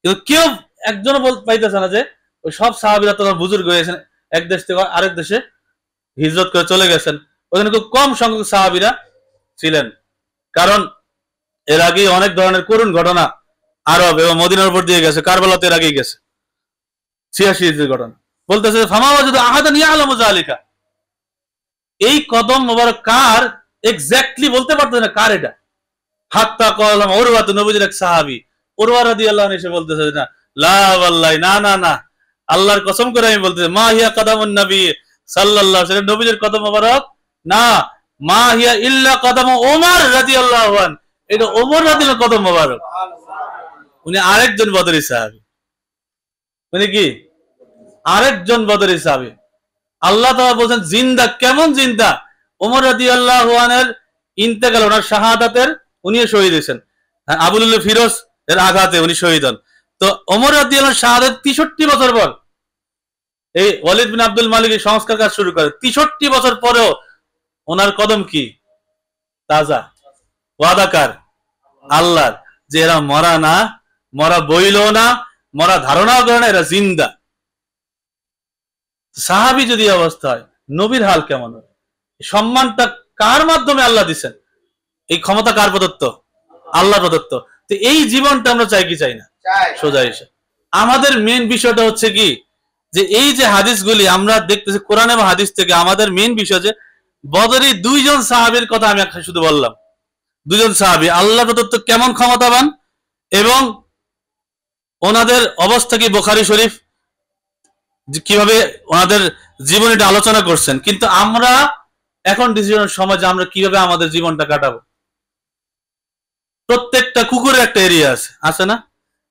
কিন্তু কেউ একজনও পাইতেছে না। যে ওই সব সাহাবীরা তখন বুজুর্গ হয়েছেন, এক দেশ থেকে আরেক দেশে হিজরত করে চলে গেছেন। ওখানে খুব কম সংখ্যক সাহাবীরা ছিলেন, কারণ এর আগে অনেক ধরনের করুণ ঘটনা আরব এবং মদিনার উপর দিয়ে গেছে। কারবালাতে এর আগেই গেছে, 86 হিজরির ঘটনা। বলতেছে ফামা ওয়াজাদু আহাদান ইয়ালামু যালিকা, এই কদম মোবারক কার এক্স্যাক্টলি বলতে পারতেছে না কার এটা। হাত্তা কলাম উরওয়া, নবীর এক সাহাবী উরওয়া রাদিয়াল্লাহু আনহু এসে বলতেছে না লা ওয়াল্লাহি, না না না, আল্লাহর কসম করে আমি বলতেছি, মা হিয়া কদমুন নবী সাল্লাল্লাহু আলাইহি ওয়াসাল্লাম, নবীর কদম মোবারক না, মা হিয়া ইল্লা কদম ওমর রাদিয়াল্লাহু আনহু, এটা ওমর রাদিয়াল্লাহু কদম মোবারক। উনি আরেকজন বদরি সাহাবী, উনি কি আরেকজন বদরি সাহাবী। আল্লাহ তাআলা বলেন জিন্দা, কেমন জিন্দা, ওমর রাদিয়াল্লাহু আনহুর ইন্তেকাল, ওনার শাহাদাতের উনিও শহীদ হয়েছেন, আবুল ফিরোজ এর আঘাতে উনি শহীদ হন। তো ওমর রাদিয়াল্লাহু আনহু শাহাদাত 63 বছর পর এই ওয়ালিদ বিন আব্দুল মালিক সংস্কার কাজ শুরু করে, 63 বছর পরেও ওনার কদম কি তাজা। ওয়াদাকার আল্লাহর যে এরা মরা না, মরা বইল না, মরা ধারণাও করে না, এরা জিন্দা। সাহাবী যদি অবস্থা হয়, নবীর হাল কেমন হবে? সম্মানটা কার মাধ্যমে আল্লাহ দিচ্ছেন? এই ক্ষমতা কার প্রদত্ত? আল্লাহ প্রদত্ত। তো এই জীবনটা আমরা চাই কি চাই না? সোজা এসে আমাদের মেন বিষয়টা হচ্ছে কি, যে এই যে হাদিসগুলি আমরা দেখতেছি কোরআন এবং হাদিস থেকে, আমাদের মেন বিষয় যে বদরি 2 জন সাহাবীর কথা আমি শুধু বললাম, 2 জন সাহাবী আল্লাহ প্রদত্ত কেমন ক্ষমতাবান, এবং ওনাদের অবস্থা কি বুখারী শরীফ কিভাবে ওনাদের জীবনীটা আলোচনা করছেন। কিন্তু আমরা এখন ডিসিশনের সময় যে আমরা কিভাবে আমাদের জীবনটা কাটাবো। প্রত্যেকটা কুকুরের একটা এরিয়া আছে, আছে না?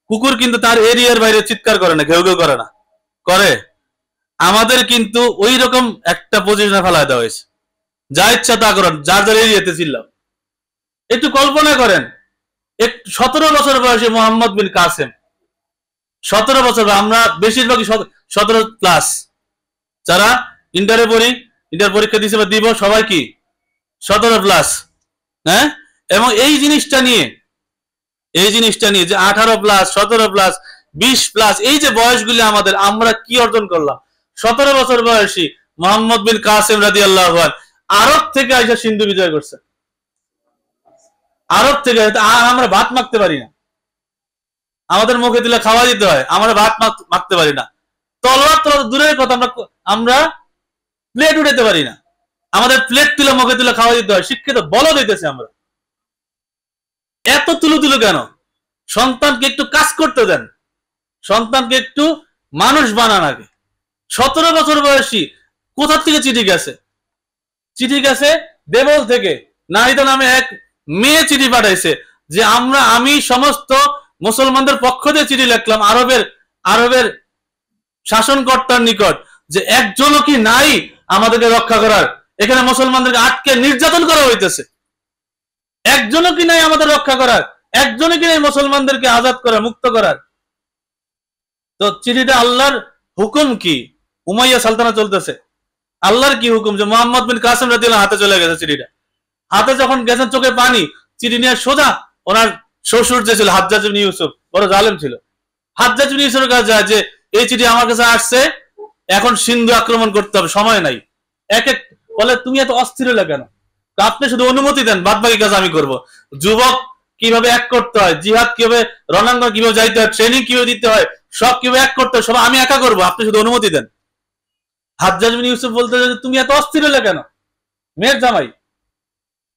কুকুর কিন্তু তার এরিয়ার বাইরে চিৎকার করে না, ঘেউ ঘেউ করে না, করে। আমাদের কিন্তু ওই রকম একটা পজিশনে ফেলা দেওয়া হয়েছে, যা ইচ্ছা তা করেন, যার যার এরিয়াতে চিল্লাও। একটু কল্পনা করেন, 17 বছর বয়সে মোহাম্মদ বিন কাসেম, 17 বছর, আমরা বেশিরভাগই 17 প্লাস, যারা ইন্টারে পড়ি, ইন্টার পরীক্ষা দিছে বা দিব, সবাই কি 17 প্লাস। হ্যাঁ, এবং এই জিনিসটা নিয়ে যে 18 প্লাস, 17 প্লাস, 20 প্লাস, এই যে বয়সগুলি আমাদের, আমরা কি অর্জন করলাম? 17 বছর বয়সী মোহাম্মদ বিন কাসেম রাদিয়াল্লাহু আনহু আরব থেকে আইসা সিন্ধু বিজয় করছে, আরব থেকে। আর আমরা ভাত মাখতে পারি না, আমাদের মুখে দিলে খাওয়া দিতে হয়, আমরা ভাত মাখতে পারি না। তলোয়ার দূরের কথা, আমরা প্লেট উঠাতে পারি না, আমাদের প্লেট তুলে মুখে তুলে খাওয়া দিতে হয়। শিক্ষিত বলো দিতেছে আমরা। এত তুলো কেন? সন্তানকে একটু কাজ করতে দেন, সন্তানকে একটু মানুষ বানান আগে। 17 বছর বয়সী কোথা থেকে চিঠি গেছে? চিঠি গেছে দেবল থেকে, নাহিদা নামে এক মেয়ে চিঠি পাঠাইছে যে আমি সমস্ত মুসলমানদের পক্ষ দিয়ে চিঠি লিখলাম আরবের শাসনকর্তার নিকট, যে একজনও কি নাই আমাদেরকে রক্ষা করার? এখানে মুসলমানদেরকে আটকে নির্যাতন করা হইতেছে, একজনও কি নাই আমাদের রক্ষা করার? একজনও কি নাই মুসলমানদেরকে আজাদ করার, মুক্ত করার? তো চিঠিটা আল্লাহর হুকুম কি? উমাইয়া সালতানা চলতেছে, আল্লাহর কি হুকুম যে মোহাম্মদ বিন কাসেম রাদিয়াল্লাহু হাতে চলে গেছে। চিঠিটা হাতে যখন গেছেন, চোখে পানি, চিঠি নিয়ে সোজা ওনার শ্বশুর যে ছিল হাজ্জাজ ইবনে ইউসুফ, বড় জালেম ছিল, হাজ্জাজ ইবনে ইউসুফের কাছে যায় যে এই চিঠি আমার কাছে আসছে, এখন সিন্ধু আক্রমণ করতে হবে, সময় নাই। এক বলে তুমি এত অস্থির হলে কেন? আপনি শুধু অনুমতি দেন, বাদ বাকি কাজ আমি করব। যুবক কিভাবে এক করতে হয়, জিহাদ কিভাবে, রণাঙ্গন কিভাবে যাইতে হয়, ট্রেনিং কিভাবে দিতে হয়, সব কিভাবে এক করতে হয়, সব আমি একা করবো, আপনি শুধু অনুমতি দেন। হাজ্জাজ বিন ইউসুফ বলতে তুমি এত অস্থির হলে কেন? মেয়ের জামাই,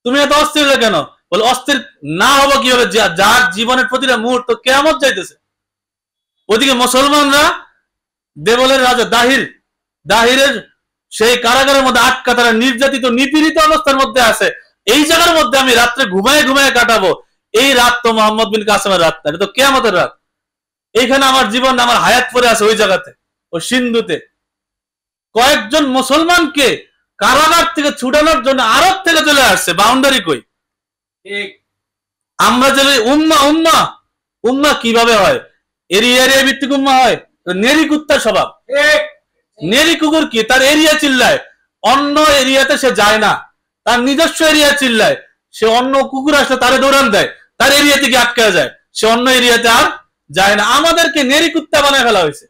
তুমি এত অস্থির হলে কেন? বলে অস্থির না হবো কিভাবে, যার জীবনের প্রতিটা মুহূর্ত কিয়ামত যাইতেছে। ওদিকে মুসলমানরা দেবলের রাজা দাহিরের সেই কারাগারের মধ্যে আটকা, তারা নির্যাতিত নিপীড়িত অবস্থার মধ্যে আছে। এই জায়গার মধ্যে আমি রাত্রে ঘুমায় কাটাবো, এই রাত তো মোহাম্মদ বিন কাসেমের রাত না, এটা তো কিয়ামতের রাত। এইখানে আমার জীবন, আমার হায়াত পড়ে আছে ওই জায়গাতে, ওই সিন্ধুতে। কয়েকজন মুসলমানকে কারাগার থেকে ছুটানোর জন্য আরব থেকে চলে আসছে, বাউন্ডারি কই? আমরা যে উম্মা কিভাবে হয়? এরিয়া ভিত্তিক উম্মা হয়, নেরি কুত্তার স্বভাব। নেরি কুকুর কি তার এরিয়া চিল্লায়, অন্য এরিয়াতে সে যায় না, তার নিজস্ব এরিয়া চিল্লায়। সে অন্য কুকুর আসলে তারে দৌড়ান দেয়, তার এরিয়া থেকে আটকে যায়, সে অন্য এরিয়াতে আর যায় না। আমাদেরকে নেরি কুত্তা বানায় ফেলা হয়েছে,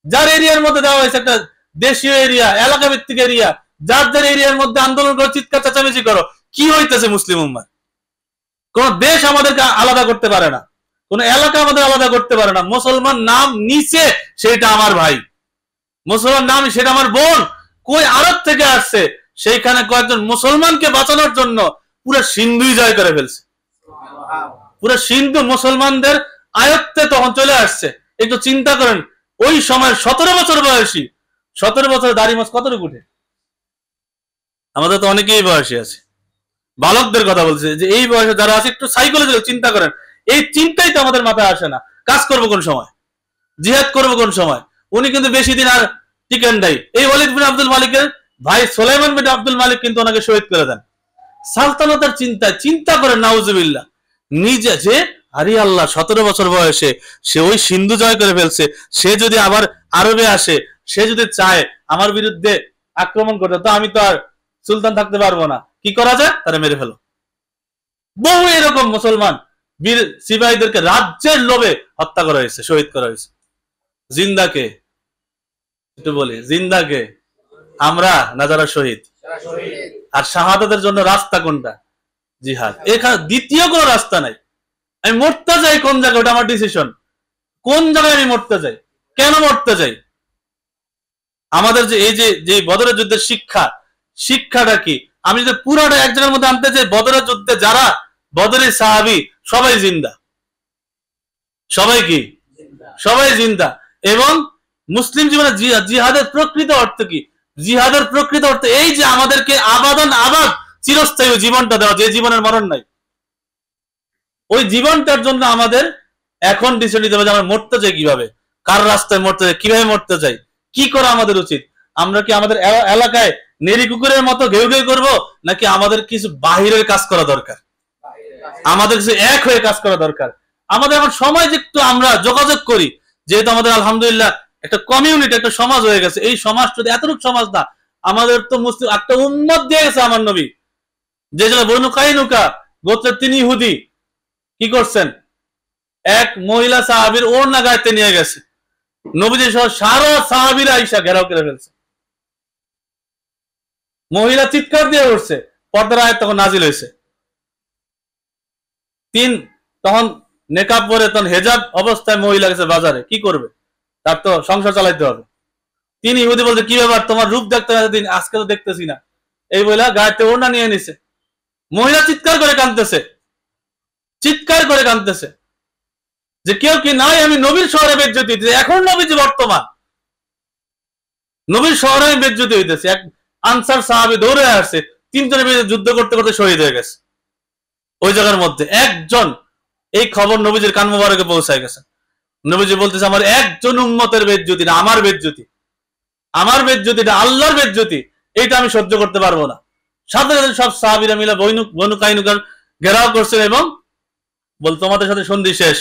যার এরিয়ার মধ্যে দেওয়া হয়েছে একটা দেশীয় এরিয়া, এলাকা ভিত্তিক এরিয়া, যার এরিয়ার মধ্যে আন্দোলন করো, চিৎকার চেঁচামেচি করো। কি হইতেছে মুসলিম উম্মাহ? কোন দেশ আমাদেরকে আলাদা করতে পারে না, কোন এলাকা আমাদের আলাদা করতে পারে না। মুসলমান নাম নিচে, সেটা আমার ভাই, মুসলমান নাম সেটা আমার বোন, কই আরব থেকে আসছে, সেইখানে কয়েকজন মুসলমানকে বাঁচানোর জন্য পুরো সিন্ধুই জয় করে ফেলছে। পুরো সিন্ধু মুসলমানদের আয়ত্তে তখন চলে আসছে। একটু চিন্তা করেন, ওই সময় 17 বছর বয়সী, 17 বছর দাড়ি মোছ কতটুকু উঠে? আমাদের তো অনেকেই বয়সী আছে, বালকদের কথা বলছে, যে এই বয়সে যারা আছে একটু সাইকোলজি চিন্তা করেন, এই চিন্তাই তো আমাদের মাথায় আসে না। কাজ করবো কোন সময়, জিহাদ করবো কোন সময়? উনি কিন্তু বেশি দিন আর টিকেন নাই। এই ওয়ালিদ বিন আব্দুল মালিকের ভাই সুলাইমান বিন আব্দুল মালিক কিন্তু ওনাকে শহীদ করে দেন সালতানাতের চিন্তায়। চিন্তা করেন, নাউজুবিল্লাহ, নিজে যে আরে আল্লাহ 17 বছর বয়সে সে ওই সিন্ধু জয় করে ফেলছে, সে যদি আবার আরবে আসে, সে যদি চায় আমার বিরুদ্ধে আক্রমণ করতে, তো আমি তো আর সুলতান থাকতে পারবো না। কি করা যায়? তারা মেরে ফেলো। বহু এরকম মুসলমান বীর সিপাহীদেরকে রাজ্যের লোভে হত্যা করা হয়েছে, শহীদ করা হয়েছে। জিন্দাকে একটু বলি, জিন্দাকে আমরা না যারা শহীদ? আর শাহাদাতের জন্য রাস্তা কোনটা? জিহাদ। এখানে দ্বিতীয় কোনো রাস্তা নাই। আমি মরতে যাই কোন জায়গায়, ওটা আমার ডিসিশন। কোন জায়গায় আমি মরতে যাই, কেন মরতে যাই? আমাদের যে এই যে বদরের যুদ্ধের শিক্ষাটা কি? আমি যদি পুরোটা এক জায়গার মধ্যে আনতে চাই, বদরের যুদ্ধে যারা বদরের সাহাবী সবাই জিন্দা, সবাই কি? সবাই জিন্দা। এবং মুসলিম জীবনে জিহাদের প্রকৃত অর্থ কি? জিহাদের প্রকৃত অর্থ এই যে আমাদেরকে আবাদ চিরস্থায়ী জীবনটা দেওয়া, যে জীবনের মরণ নাই। ওই জীবনটার জন্য আমাদের এখন ডিসিশন নিতে হবে যে আমরা মরতে চাই কিভাবে, কার রাস্তায় মরতে চাই, কিভাবে মরতে চাই, কি করা আমাদের উচিত। আমরা কি আমাদের এলাকায় নেড়ি কুকুরের মতো ঘেউ ঘেউ করবো, নাকি আমাদের কিছু বাহিরের কাজ করা দরকার, আমাদের কিছু এক হয়ে কাজ করা দরকার। আমাদের এখন সময় যে একটু আমরা যোগাযোগ করি, যেহেতু আমাদের আলহামদুলিল্লাহ একটা কমিউনিটি, একটা সমাজ হয়ে গেছে। এই সমাজ যদি এতটুকু সমাজ না, আমাদের তো মুসলিম একটা উম্মত দিয়ে গেছে আমার নবী, যে বনু কাইনুকা গোত্রের তিনি ইহুদি কি করছেন, এক মহিলা সাহাবীর ওড়না গায়েতে নিয়ে গেছে, নবীজি সহ সারা সাহাবীরা আইসা ঘেরাও করে ফেলছে। মহিলা চিৎকার দিয়ে উঠছে, পর্দার আয়াত তখন নাজিল হয়েছে। তখন নেকাব পরে, তখন হেজাব অবস্থায় মহিলা গেছে বাজারে, কি করবে? তার তো সংসার চালাইতে হবে। তিনি ইহুদি বলছে, কি ব্যাপার, তোমার রূপ দেখতে দিন, আজকে তো দেখতেছি না। এই মহিলা গায়েতে ওড়না নিয়ে নিছে। মহিলা চিৎকার করে কাঁদতেছে, চিৎকার করে কাঁদতেছে যে কেউ কি নাই, আমি নবীর শহরে বেজ্জতি হইতেছে। এখন নবীজি বর্তমান, নবীর শহরে আমি বেজ্জতি হইতেছে। এক আনসার সাহাবী দৌড়ে আসছে, তিনজনের বিরুদ্ধে যুদ্ধ করতে করতে শহীদ হয়ে গেছে। ওই জায়গার মধ্যে একজন, এই খবর নবীজির কান মোবারকে পৌঁছায় গেছে। নবীজি বলতেছে, আমার একজন উম্মতের বেজ্জতি না, আমার বেজ্জতি, আমার বেজ্জতিটা আল্লাহর বেজ্জতি, এইটা আমি সহ্য করতে পারবো না। সাথে সাথে সব সাহাবীরা মিলে বনু কাইনুকার ঘেরাও করছেন এবং বল, তোমাদের সাথে সন্ধি শেষ,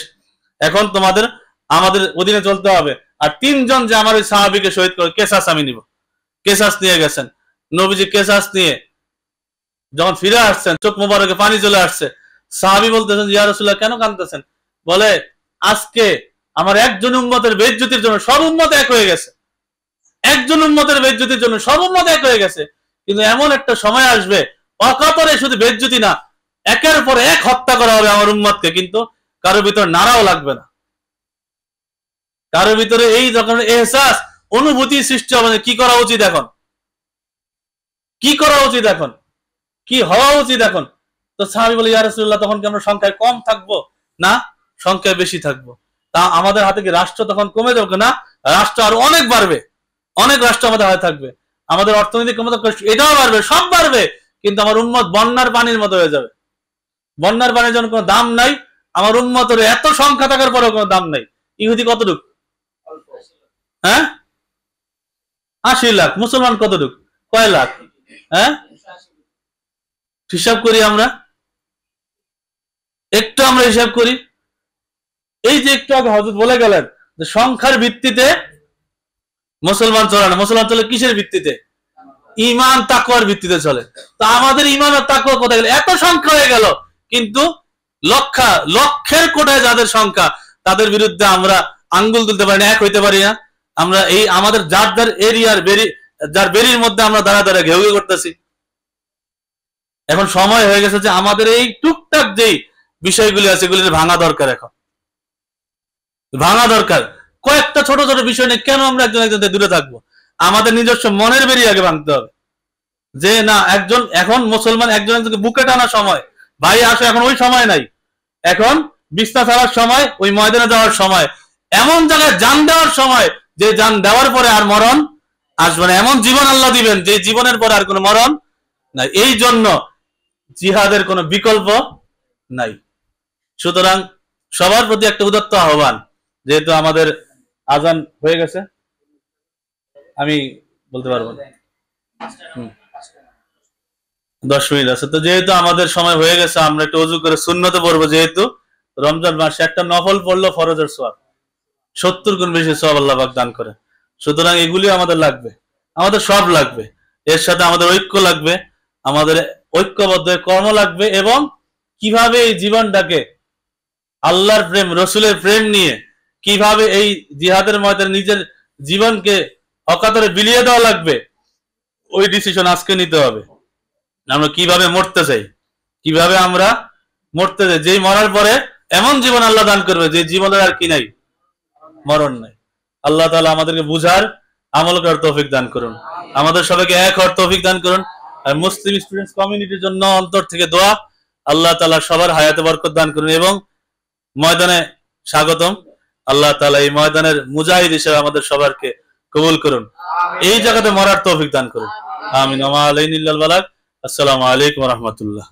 এখন তোমাদের আমাদের অধীনে চলতে হবে। আর তিনজন যে আমার ওই সাহাবীকে শহীদ করে, কেসাস আমি নিব। কেসাস নিয়ে গেছেন। নবীজি কেসাস নিয়ে যখন ফিরে আসছেন, চোখ মোবারকে পানি চলে আসছে। সাহাবী বলতেছেন, ইয়া রাসূলুল্লাহ, কেন কাঁদতেছেন? বলে, আজকে আমার একজন উম্মতের বেজ্জতির জন্য সব উম্মত এক হয়ে গেছে, একজন উম্মতের বেজ্জতির জন্য সব উম্মত এক হয়ে গেছে। কিন্তু এমন একটা সময় আসবে, অকাতরে শুধু বেজ্জতি না, একের পর এক হত্যা করা হবে আমার উম্মতকে, কিন্তু কারো ভিতর নাড়াও লাগবে না, কারো ভিতরে এই যখন এহসাস অনুভূতি সৃষ্টি হবে। কি করা উচিত এখন, কি করা উচিত এখন, কি হওয়া উচিত এখন? তো সাহাবী বলে, ইয়া রাসূলুল্লাহ, তখন কি আমরা সংখ্যায় কম থাকবো? না, সংখ্যায় বেশি থাকবো। তা আমাদের হাতে কি রাষ্ট্র তখন কমে যাবে? না, রাষ্ট্র আরো অনেক বাড়বে, অনেক রাষ্ট্র আমাদের হাতে থাকবে, আমাদের অর্থনৈতিক ক্ষমতা এটাও বাড়বে, সব বাড়বে। কিন্তু আমার উম্মত বন্যার পানির মতো হয়ে যাবে। বন্যার পানির জন্য কোনো দাম নাই, আমার উম্মতের এত সংখ্যা থাকার পরেও কোনো দাম নাই। ইহুদি কতটুক? হ্যাঁ, 80 লাখ। মুসলমান কতটুক? কয় লাখ? হ্যাঁ, হিসাব করি আমরা, একটু আমরা হিসাব করি। এই যে একটু আগে হযরত বলে গেলেন যে সংখ্যার ভিত্তিতে মুসলমান চলে না, মুসলমান চলে কিসের ভিত্তিতে? ঈমান তাকওয়ার ভিত্তিতে চলে। তো আমাদের ঈমান আর তাকওয়া কোথায় গেল? এত সংখ্যা হয়ে গেল, কিন্তু লক্ষের কোটায় যাদের সংখ্যা, তাদের বিরুদ্ধে আমরা আঙ্গুল তুলতে পারি না, এক হইতে পারি না। আমরা এই আমাদের যার যার এরিয়ার যার বেরির মধ্যে আমরা দাঁড়া দাঁড়া ঘেউ ঘেউ করতেছি। এখন সময় হয়ে গেছে যে আমাদের এই টুকটাক যেই বিষয়গুলি আছে, এগুলি ভাঙা দরকার। এখন ভাঙা দরকার। কয়েকটা ছোট ছোট বিষয় নিয়ে কেন আমরা একজন একজন দূরে থাকবো? আমাদের নিজস্ব মনের বেরি আগে ভাঙতে হবে, যে না একজন এখন মুসলমান একজন একজনকে বুকে টানার সময়, ভাই আসো, এখন ওই সময় নাই, এখন বিছনা ছাড়ার সময়, ওই ময়দানে যাওয়ার সময়, এমন জায়গায় জান দেওয়ার সময় যে জান দেওয়ার পরে আর মরণ আসবে না, এমন জীবন আল্লাহ দিবেন যে জীবনের পরে আর কোনো মরণ নাই। এই জন্য জিহাদের কোনো বিকল্প নাই। সুতরাং সবার প্রতি একটা উদাত্ত আহ্বান, যেহেতু আমাদের আজান হয়ে গেছে, আমি বলতে পারবো না, 10 মিনিট আছে তো, যেহেতু আমাদের সময় হয়ে গেছে, আমরা একটু অজু করে সুন্নতে পড়বো, যেহেতু রমজান মাসে একটা নফল পড়লো ফরজের সওয়াব 70 গুণ বেশি সওয়াব আল্লাহ পাক দান করে। সুতরাং এগুলি আমাদের লাগবে, আমাদের সব লাগবে, এর সাথে আমাদের ঐক্য লাগবে, আমাদের ঐক্যবদ্ধ কর্ম লাগবে, এবং কিভাবে এই জীবনটাকে আল্লাহর প্রেম রসুলের প্রেম নিয়ে কিভাবে এই জিহাদের ময়দানে নিজের জীবনকে অকাতরে বিলিয়ে দেওয়া লাগবে, ওই ডিসিশন আজকে নিতে হবে। আমরা কিভাবে মরতে চাই, কিভাবে আমরা মরতে চাই, যেই মরার পরে এমন জীবন আল্লাহ দান করবে যে জীবনের আর কি নাই, মরণ নাই। আল্লাহ তাআলা আমাদেরকে বুঝার আমল করার তৌফিক দান করুন, আমাদের সবাইকে এক হওয়ার তৌফিক দান করুন। আর মুসলিম স্টুডেন্টস কমিউনিটির জন্য অন্তর থেকে দোয়া, আল্লাহ তাআলা সবার হায়াতে বরকত দান করুন এবং ময়দানে স্বাগতম। আল্লাহ তাআলা এই ময়দানের মুজাহিদ হিসেবে আমাদের সবারকে কবুল করুন, এই জায়গাতে মরার তৌফিক দান করুন। আমিন। ওয়া আলাইহিল বালাগ। আসসালামু আলাইকুম ওয়া রাহমাতুল্লাহ।